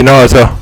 Espinosa.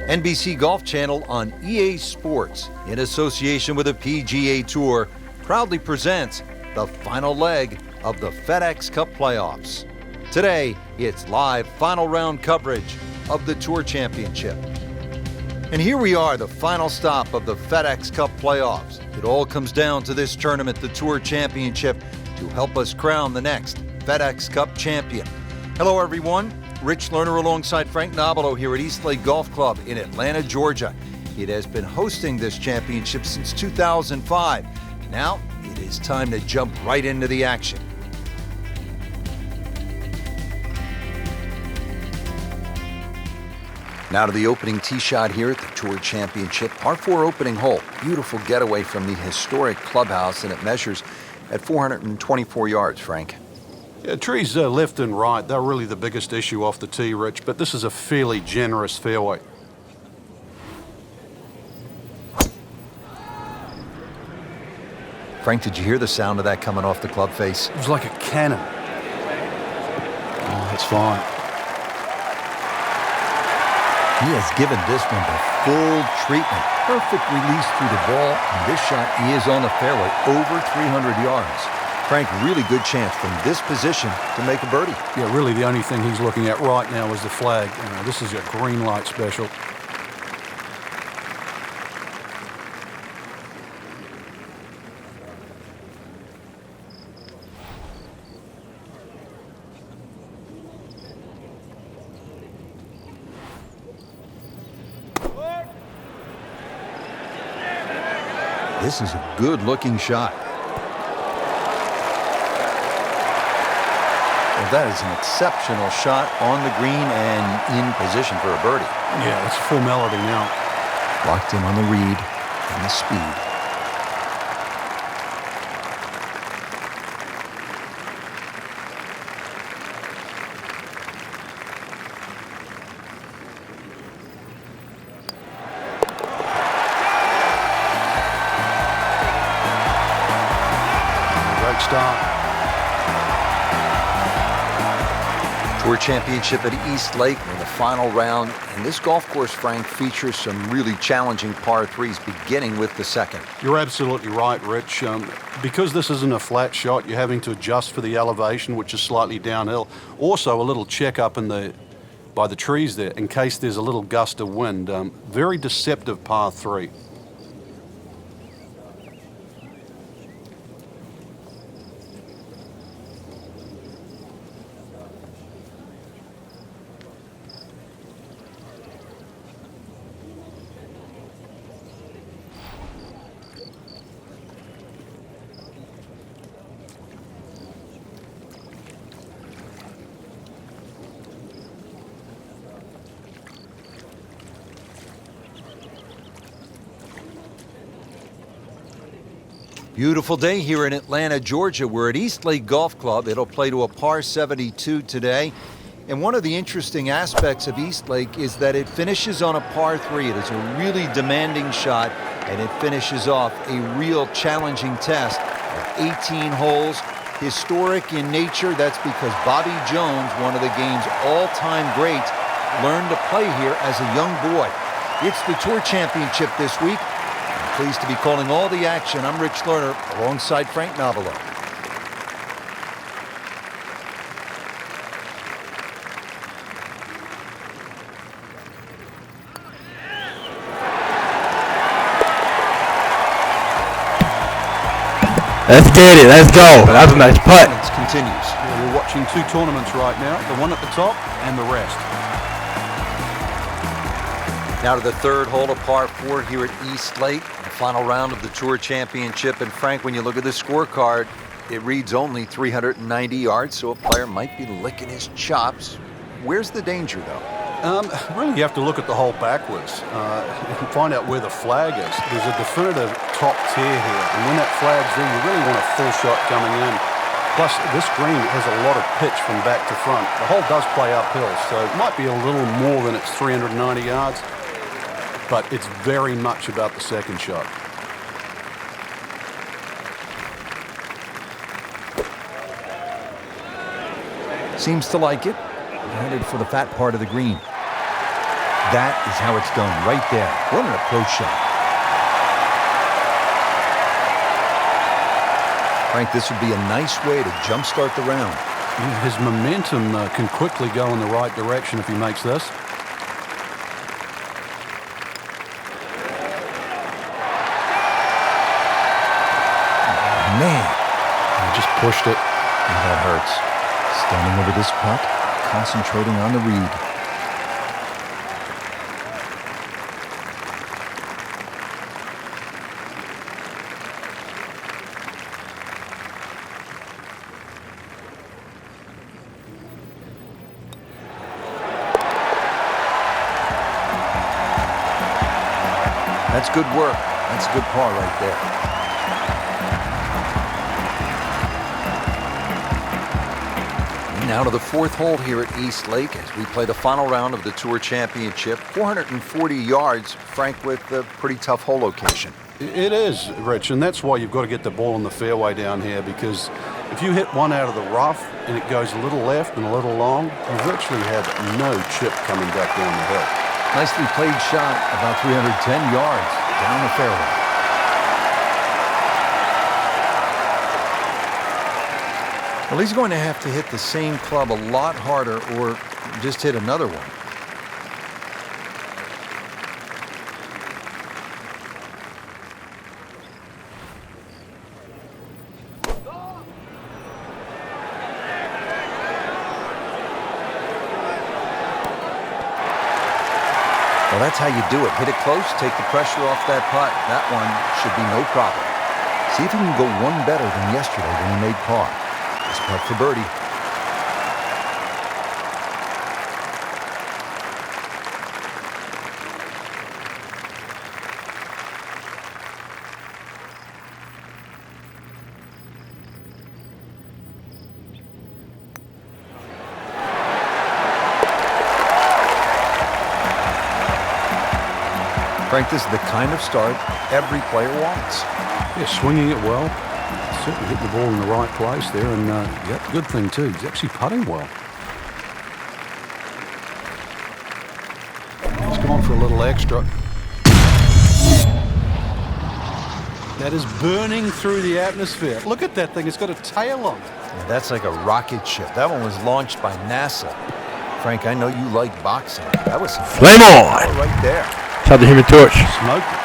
NBC Golf Channel on EA Sports, in association with the PGA Tour, proudly presents the final leg of the FedEx Cup playoffs. Today, it's live final round coverage of the Tour Championship. And here we are, the final stop of the FedEx Cup playoffs. It all comes down to this tournament, the Tour Championship, to help us crown the next FedEx Cup champion. Hello, everyone. Rich Lerner alongside Frank Nobilo here at Eastlake Golf Club in Atlanta, Georgia. It has been hosting this championship since 2005. Now, it is time to jump right into the action. Now to the opening tee shot here at the Tour Championship. Par 4 opening hole. Beautiful getaway from the historic clubhouse, and it measures at 424 yards, Frank. Yeah, trees left and right, they're really the biggest issue off the tee, Rich, but this is a fairly generous fairway. Frank, did you hear the sound of that coming off the club face? It was like a cannon. Oh, that's fine. He has given this one the full treatment. Perfect release through the ball, and this shot is on the fairway, over 300 yards. Frank, really good chance from this position to make a birdie. Yeah, really the only thing he's looking at right now is the flag. This is a green light special. This is a good-looking shot. That is an exceptional shot on the green and in position for a birdie. Yeah, it's a formality now. Locked in on the read and the speed. Great start. Tour Championship at East Lake in the final round. And this golf course, Frank, features some really challenging par threes, beginning with the second. You're absolutely right, Rich. Because this isn't a flat shot, you're having to adjust for the elevation, which is slightly downhill. Also, a little check up by the trees there in case there's a little gust of wind. Very deceptive par 3. Beautiful day here in Atlanta, Georgia. We're at Eastlake Golf Club. It'll play to a par 72 today. And one of the interesting aspects of Eastlake is that it finishes on a par 3. It is a really demanding shot, and it finishes off a real challenging test of 18 holes. Historic in nature. That's because Bobby Jones, one of the game's all-time greats, learned to play here as a young boy. It's the Tour Championship this week. I'm pleased to be calling all the action. I'm Rich Lerner alongside Frank Novello. Let's get it. Let's go. That was a nice putt. Continues. Yeah, we're watching two tournaments right now, the one at the top and the rest. Now to the third hole of par 4 here at Eastlake, the final round of the Tour Championship. And Frank, when you look at the scorecard, it reads only 390 yards, so a player might be licking his chops. Where's the danger, though? Really, you have to look at the hole backwards and find out where the flag is. There's a definitive top tier here, and when that flag's there, you really want a full shot coming in. Plus, this green has a lot of pitch from back to front. The hole does play uphill, so it might be a little more than its 390 yards, but it's very much about the second shot. Seems to like it. Headed for the fat part of the green. That is how it's done, right there. What an approach shot. Frank, this would be a nice way to jumpstart the round. Yeah, his momentum can quickly go in the right direction if he makes this. Man, He just pushed it. and that hurts. Standing over this putt, concentrating on the read. That's good work. That's a good par right there. Now to the fourth hole here at Eastlake as we play the final round of the Tour Championship. 440 yards, Frank, with a pretty tough hole location. It is, Rich, and that's why you've got to get the ball in the fairway down here, because if you hit one out of the rough and it goes a little left and a little long, you virtually have no chip coming back down the hill. Nicely played shot, about 310 yards down the fairway. Well, he's going to have to hit the same club a lot harder or just hit another one. Well, that's how you do it. Hit it close, take the pressure off that putt. That one should be no problem. See if he can go one better than yesterday when he made par. This putt for birdie. Frank, this is the kind of start every player wants. Yeah, swinging it well. Certainly hitting the ball in the right place there, and yeah, good thing too. He's actually putting well. He's gone for a little extra. That is burning through the atmosphere. Look at that thing. It's got a tail on it. Yeah, that's like a rocket ship. That one was launched by NASA. Frank, I know you like boxing. That was some Flame on! right there. Shout out to Human Torch. Smoked it.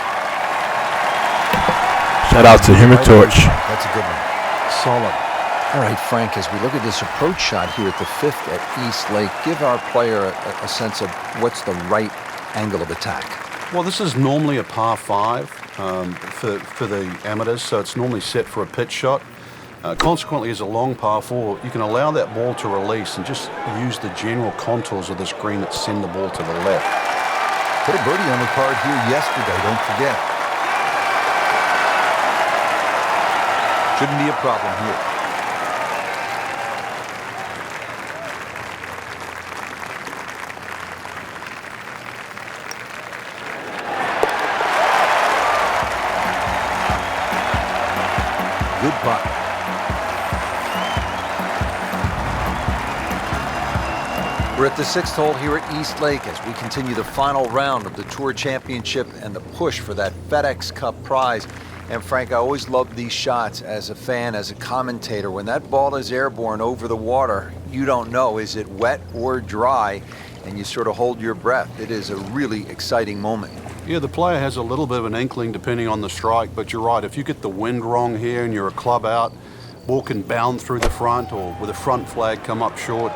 Shout out to Human Torch. That's a good one. Solid. All right, Frank, as we look at this approach shot here at the fifth at Eastlake, give our player a sense of what's the right angle of attack. Well, this is normally a par 5 for the amateurs, so it's normally set for a pitch shot. Consequently, as a long par 4, you can allow that ball to release and just use the general contours of this green that send the ball to the left. Put a birdie on the card here yesterday, don't forget. Shouldn't be a problem here. Good putt. We're at the 6th hole here at East Lake as we continue the final round of the Tour Championship and the push for that FedEx Cup prize. And Frank, I always love these shots as a fan, as a commentator. When that ball is airborne over the water, you don't know, is it wet or dry? And you sort of hold your breath. It is a really exciting moment. Yeah, the player has a little bit of an inkling depending on the strike, but you're right. If you get the wind wrong here and you're a club out, ball can bound through the front or with a front flag come up short.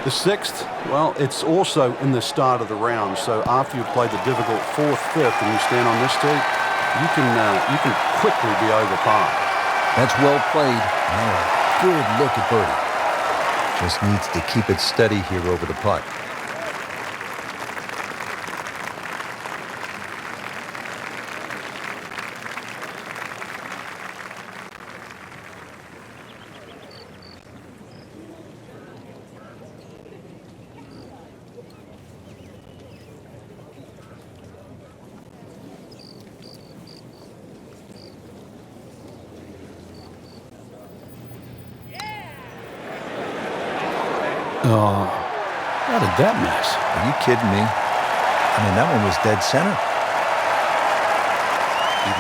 The 6th, well, it's also in the start of the round. So after you play the difficult 4th, 5th, and you stand on this tee, you can quickly be over par. That's well played. Now a good look at birdie. Just needs to keep it steady here over the putt. Oh, how did that miss? Are you kidding me? I mean, that one was dead center.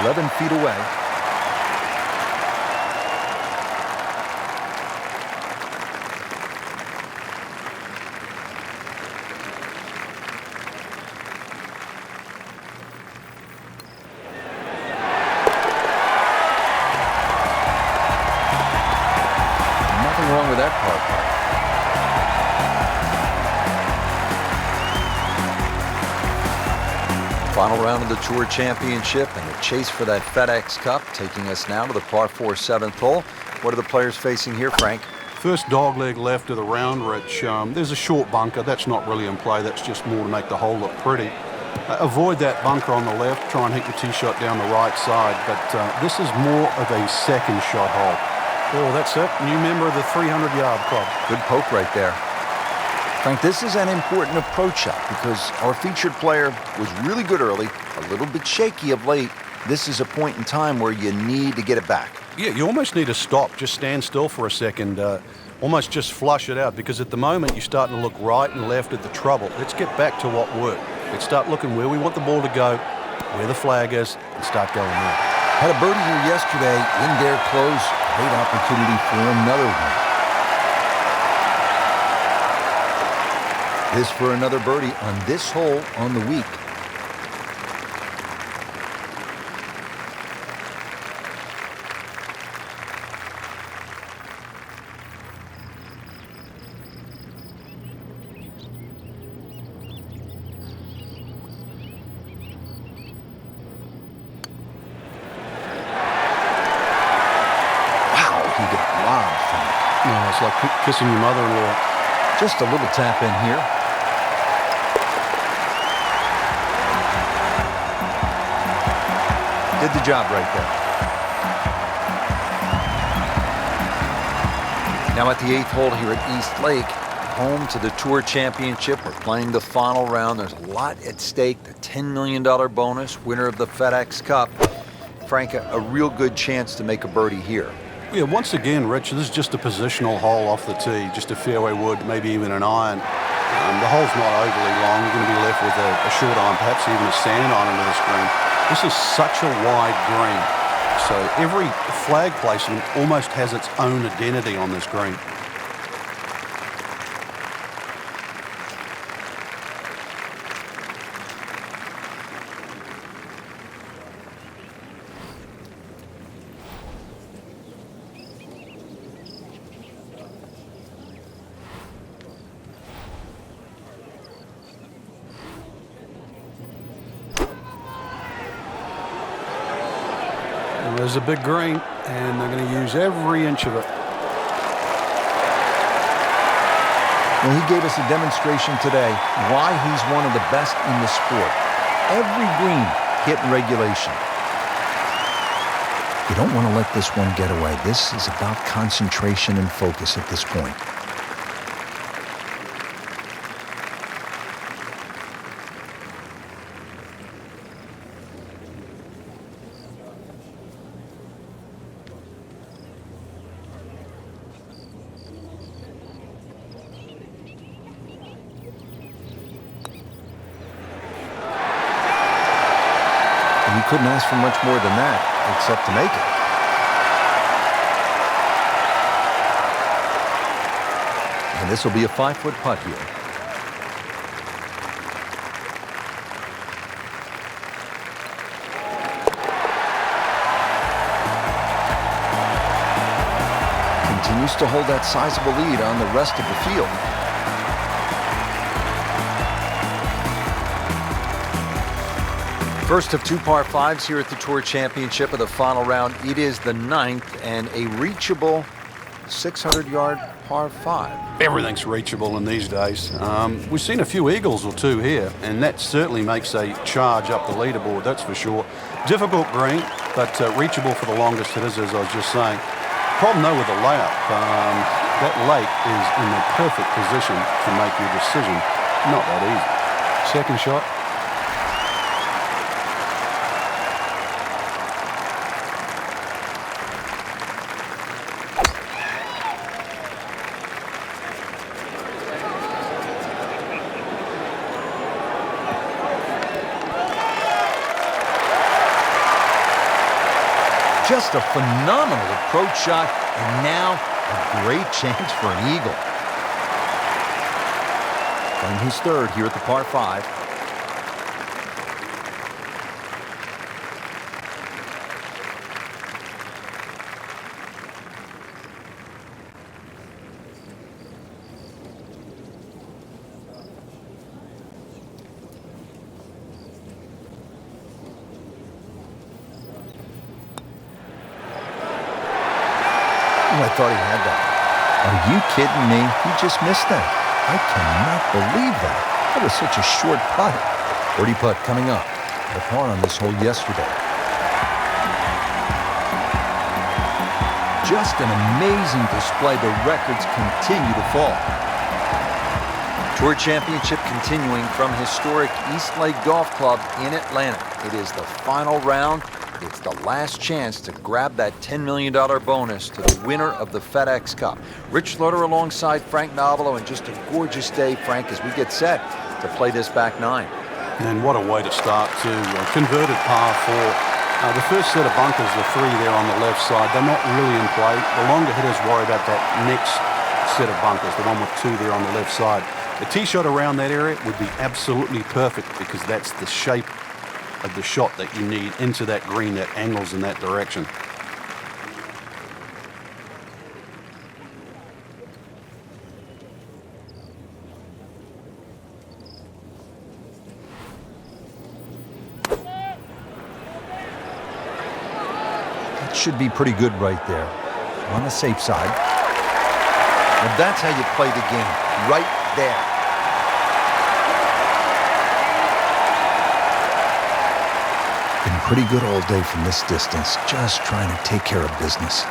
11 feet away. Nothing wrong with that par putt. Final round of the Tour Championship and the chase for that FedEx Cup, taking us now to the par 4 7th hole. What are the players facing here, Frank? First dogleg left of the round, Rich. There's a short bunker. That's not really in play. That's just more to make the hole look pretty. Avoid that bunker on the left. Try and hit your tee shot down the right side. But this is more of a second shot hole. Oh, that's it. New member of the 300-yard club. Good poke right there. Frank, this is an important approach shot because our featured player was really good early, a little bit shaky of late. This is a point in time where you need to get it back. Yeah, you almost need to stop. Just stand still for a second. Almost just flush it out because at the moment you're starting to look right and left at the trouble. Let's get back to what worked. Let's start looking where we want the ball to go, where the flag is, and start going there. Had a birdie here yesterday in their close. Great opportunity for another one. This for another birdie on this hole on the week. Wow, he got robbed from it. Oh, it's like kissing your mother-in-law. Just a little tap in here. Did the job right there. Now at the 8th hole here at East Lake, home to the Tour Championship. We're playing the final round. There's a lot at stake. The $10 million bonus, winner of the FedEx Cup. Frank, a real good chance to make a birdie here. Yeah, once again, Rich, this is just a positional hole off the tee, just a fairway wood, maybe even an iron. The hole's not overly long. You're going to be left with a short iron, perhaps even a sand iron into this green. This is such a wide green. So every flag placement almost has its own identity on this green. There's a big green, and they're going to use every inch of it. Well, he gave us a demonstration today why he's one of the best in the sport. Every green hit in regulation. You don't want to let this one get away. This is about concentration and focus at this point. You couldn't ask for much more than that, except to make it. And this will be a 5-foot putt here. Continues to hold that sizable lead on the rest of the field. First of 2 par 5s here at the Tour Championship of the final round. It is the 9th and a reachable 600-yard par 5. Everything's reachable in these days. We've seen a few eagles or two here, and that certainly makes a charge up the leaderboard, that's for sure. Difficult green, but reachable for the longest hitters, as I was just saying. Problem, though, with the layup, that lake is in the perfect position to make your decision. Not that easy. Second shot. Just a phenomenal approach shot, and now a great chance for an eagle. Playing his third here at the par 5. I thought he had that. Are you kidding me? He just missed that. I cannot believe that. That was such a short putt. Birdie putt coming up. The par on this hole yesterday. Just an amazing display. The records continue to fall. Tour Championship continuing from historic East Lake Golf Club in Atlanta. It is the final round. It's the last chance to grab that $10 million bonus to the winner of the FedEx Cup. Rich Loader alongside Frank Nobilo, and just a gorgeous day, Frank, as we get set to play this back 9. And what a way to start, too. Converted par 4. The first set of bunkers, the 3 there on the left side, they're not really in play. The longer hitters worry about that next set of bunkers, the one with 2 there on the left side. The tee shot around that area would be absolutely perfect, because that's the shape of the shot that you need into that green that angles in that direction. That should be pretty good right there. On the safe side. Well, that's how you play the game. Right there. Been pretty good all day from this distance, just trying to take care of business.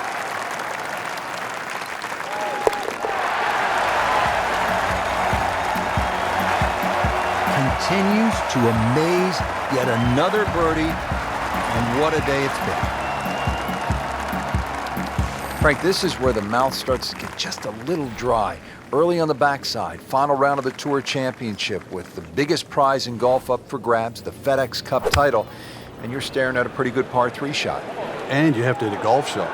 Continues to amaze, yet another birdie, and what a day it's been. Frank, this is where the mouth starts to get just a little dry. Early on the backside, final round of the Tour Championship with the biggest prize in golf up for grabs, the FedEx Cup title. And you're staring at a pretty good par 3 shot. And you have to hit a golf shot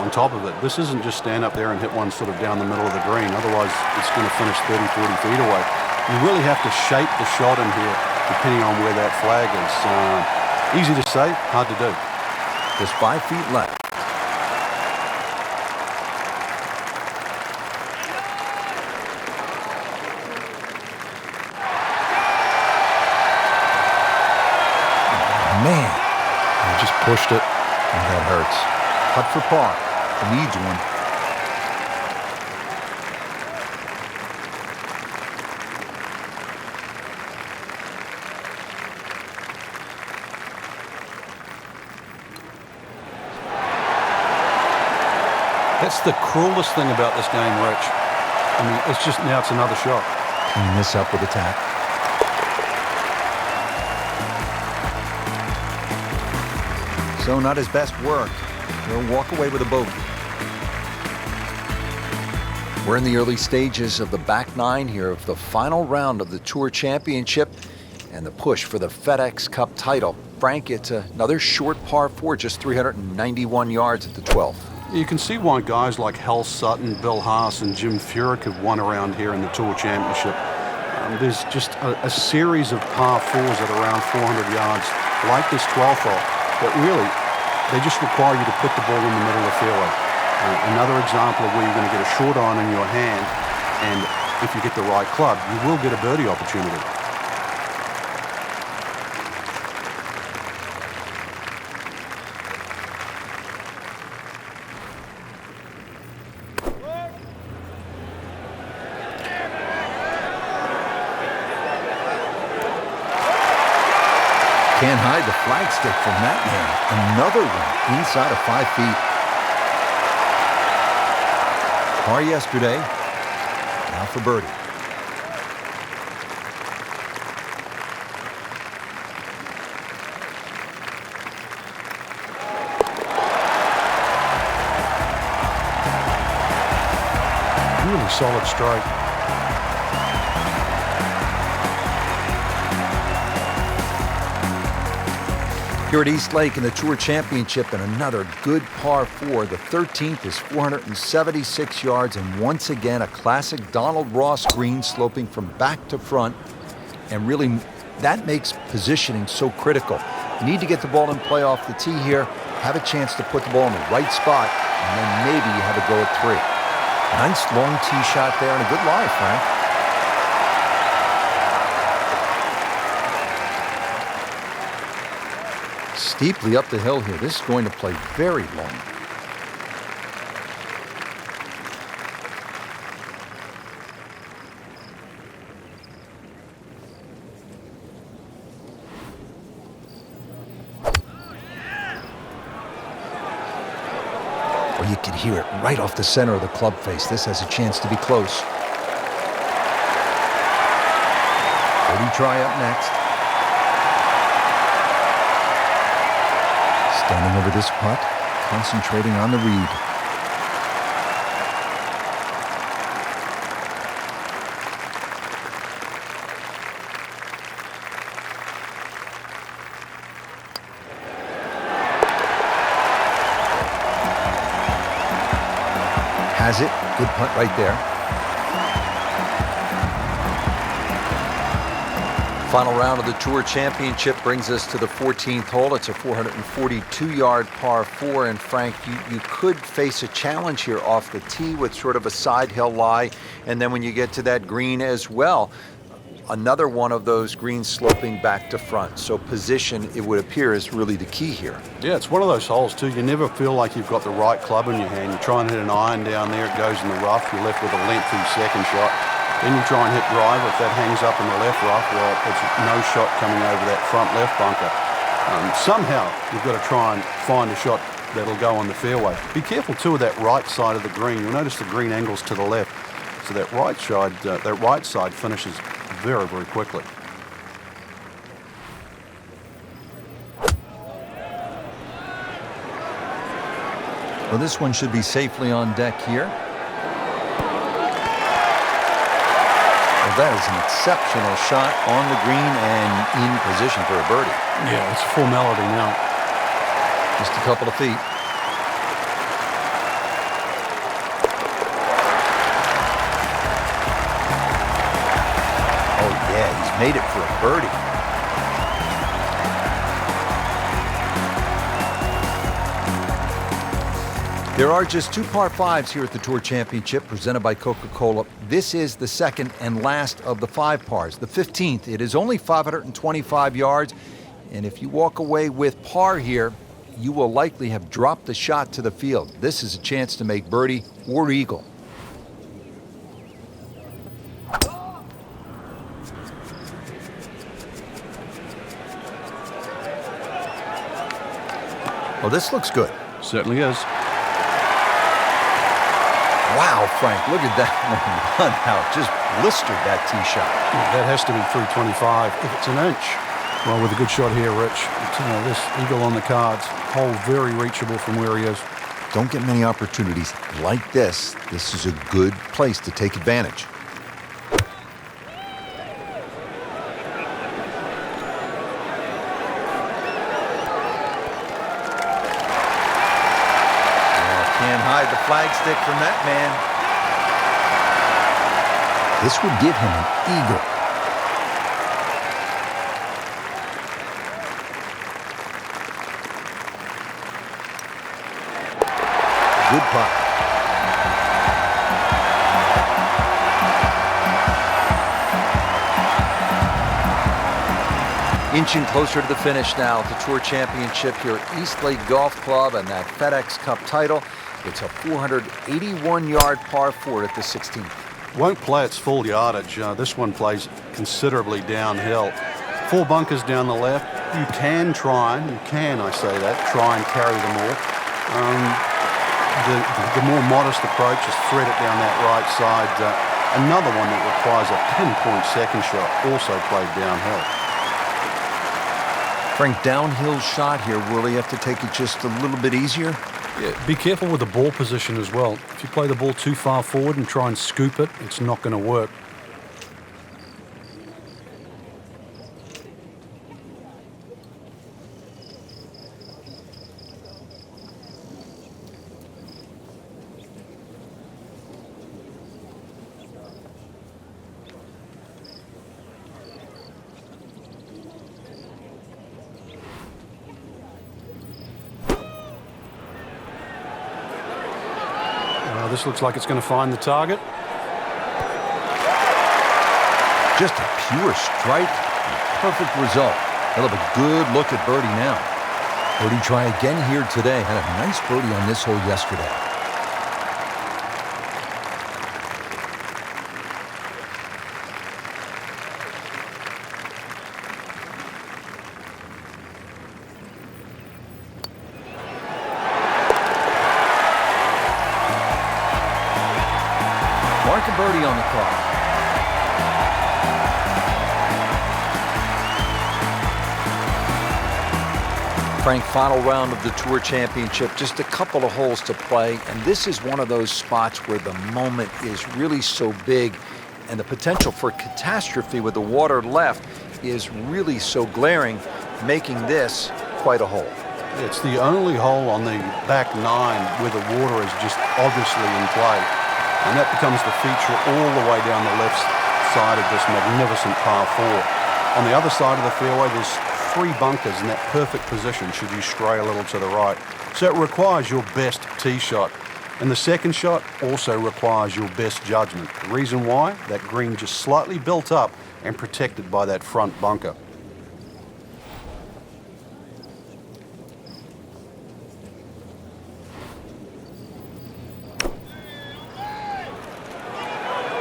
on top of it. This isn't just stand up there and hit one sort of down the middle of the green. Otherwise, it's going to finish 30, 40 feet away. You really have to shape the shot in here depending on where that flag is. Easy to say, hard to do. Just 5 feet left. Man, I just pushed it. And that hurts. Putt for par. Leads one. That's the cruelest thing about this game, Rich. I mean, it's another shot. Clean this up with a tap. So not his best work. He'll walk away with a bogey. We're in the early stages of the back nine here of the final round of the Tour Championship and the push for the FedEx Cup title. Frank, it's another short par 4, just 391 yards at the 12th. You can see why guys like Hal Sutton, Bill Haas, and Jim Furyk have won around here in the Tour Championship. There's just a series of par 4s at around 400 yards, like this 12th hole, that really, they just require you to put the ball in the middle of the fairway. Another example of where you're going to get a short iron in your hand, and if you get the right club, you will get a birdie opportunity. Can't hide the flagstick from that man. Another one inside of 5 feet. Par yesterday, now for birdie. Really solid strike. Here at East Lake in the Tour Championship, and another good par 4. The 13th is 476 yards, and once again a classic Donald Ross green sloping from back to front. And really, that makes positioning so critical. You need to get the ball in play off the tee here, have a chance to put the ball in the right spot, and then maybe you have a go at 3. Nice long tee shot there, and a good lie, Frank. Steeply up the hill here. This is going to play very long. Well, you can hear it right off the center of the club face. This has a chance to be close. Birdie try up next. Standing over this putt, concentrating on the read. Has it. Good putt right there. Final round of the Tour Championship brings us to the 14th hole. It's a 442-yard par 4. And Frank, you could face a challenge here off the tee with sort of a side hill lie. And then when you get to that green as well, another one of those greens sloping back to front. So position, it would appear, is really the key here. Yeah, it's one of those holes too. You never feel like you've got the right club in your hand. You try and hit an iron down there, it goes in the rough. You're left with a lengthy second shot. Then you try and hit driver. If that hangs up in the left rough, well, it's no shot coming over that front left bunker. Somehow, you've got to try and find a shot that'll go on the fairway. Be careful too of that right side of the green. You'll notice the green angles to the left. So that right side finishes very, very quickly. Well, this one should be safely on deck here. That is an exceptional shot on the green and in position for a birdie. Yeah, it's a formality now. Just a couple of feet. Oh, yeah, he's made it for a birdie. There are just 2 par 5s here at the Tour Championship presented by Coca-Cola. This is the second and last of the 5 pars. The 15th, it is only 525 yards. And if you walk away with par here, you will likely have dropped the shot to the field. This is a chance to make birdie or eagle. Well, this looks good. Certainly is. Wow, Frank, look at that one run out. Just blistered that tee shot. That has to be 325 if it's an inch. Well, with a good shot here, Rich, this eagle on the cards, hole very reachable from where he is. Don't get many opportunities like this. This is a good place to take advantage. Can't hide the flagstick from that man. This would give him an eagle. Good putt. Inching closer to the finish now at the Tour Championship here at Eastlake Golf Club and that FedEx Cup title. It's a 481-yard par 4 at the 16th. Won't play its full yardage. This one plays considerably downhill. 4 bunkers down the left. You can try, I say that, try and carry them all. The more modest approach is thread it down that right side. Another one that requires a pinpoint second shot, also played downhill. Frank, downhill shot here. Will he have to take it just a little bit easier? Yeah, be careful with the ball position as well. If you play the ball too far forward and try and scoop it, it's not going to work. This looks like it's going to find the target. Just a pure strike. Perfect result. He'll have a good look at birdie now. Birdie try again here today. Had a nice birdie on this hole yesterday. Mark a birdie on the clock. Frank, final round of the Tour Championship, just a couple of holes to play, and this is one of those spots where the moment is really so big and the potential for catastrophe with the water left is really so glaring, making this quite a hole. It's the only hole on the back 9 where the water is just obviously in play. And that becomes the feature all the way down the left side of this magnificent par 4. On the other side of the fairway, there's 3 bunkers in that perfect position should you stray a little to the right. So it requires your best tee shot. And the second shot also requires your best judgment. The reason why? That green just slightly built up and protected by that front bunker.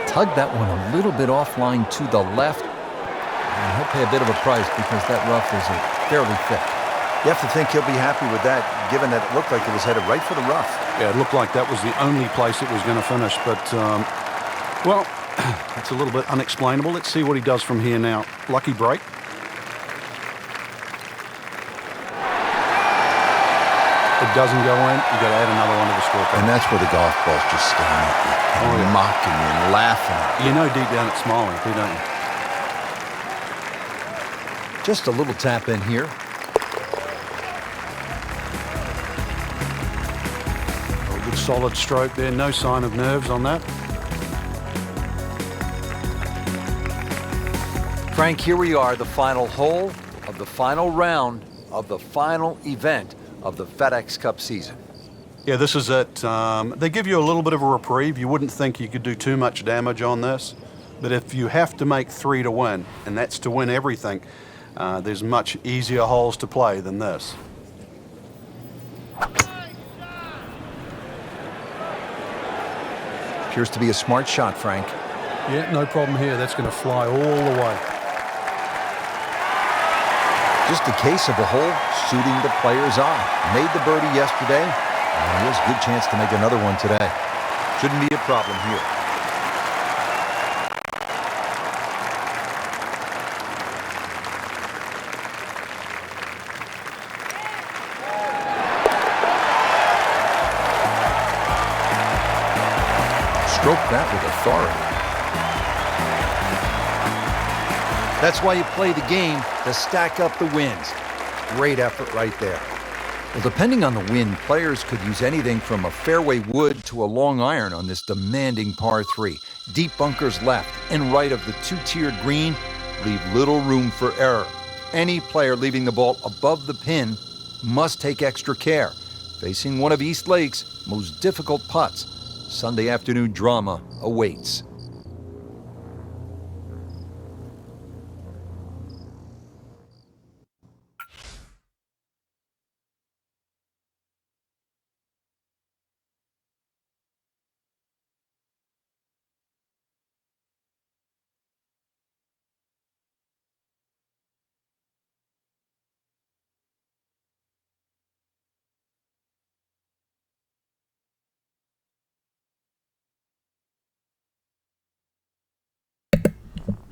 Tugged that one a little bit offline to the left. And he'll pay a bit of a price because that rough is fairly thick. You have to think he'll be happy with that, given that it looked like it was headed right for the rough. Yeah, it looked like that was the only place it was going to finish. But, well, it's a little bit unexplainable. Let's see what he does from here now. Lucky break. It doesn't go in, you got to add another one to the scorecard. And that's where the golf ball's just staring at you, and mocking you and laughing at you. You know deep down it's smiling, too, don't you? Just a little tap in here. A good solid stroke there, no sign of nerves on that. Frank, here we are, the final hole of the final round of the final event of the FedEx Cup season. Yeah, this is it. They give you a little bit of a reprieve. You wouldn't think you could do too much damage on this. But if you have to make 3 to win, and that's to win everything, there's much easier holes to play than this. Appears to be a smart shot, Frank. Yeah, no problem here. That's going to fly all the way. Just a case of a hole suiting the player's eye. Made the birdie yesterday, and he has a good chance to make another one today. Shouldn't be a problem here. Stroke that with authority. That's why you play the game, to stack up the wins. Great effort right there. Well, depending on the wind, players could use anything from a fairway wood to a long iron on this demanding par 3. Deep bunkers left and right of the two-tiered green leave little room for error. Any player leaving the ball above the pin must take extra care. Facing one of East Lake's most difficult putts, Sunday afternoon drama awaits.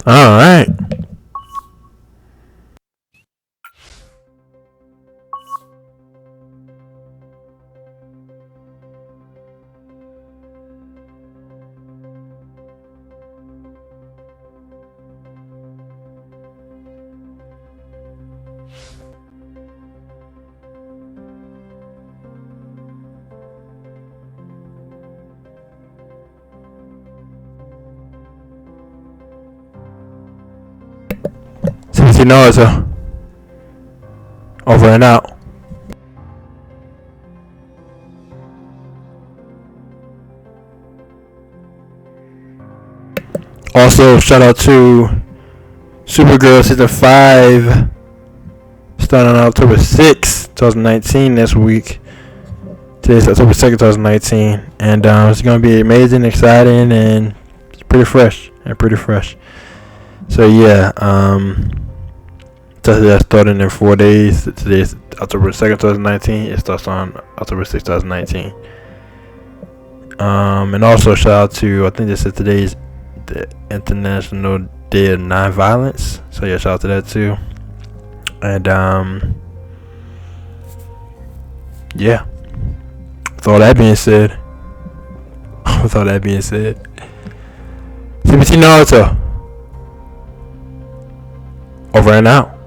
All right. CBT Naruto. Over and out. Also, shout out to Supergirl Season 5, starting on October 6th, 2019, this week. Today's October 2nd, 2019. And it's going to be amazing, exciting, and it's pretty fresh. So, yeah, that's starting in 4 days. Today's October 2nd, 2019. It starts on October 6th, 2019. And also, shout out to, I think this is today's the International Day of Non-Violence. So yeah, shout out to that too. And yeah. With all that being said, CBT Naruto. Over and out.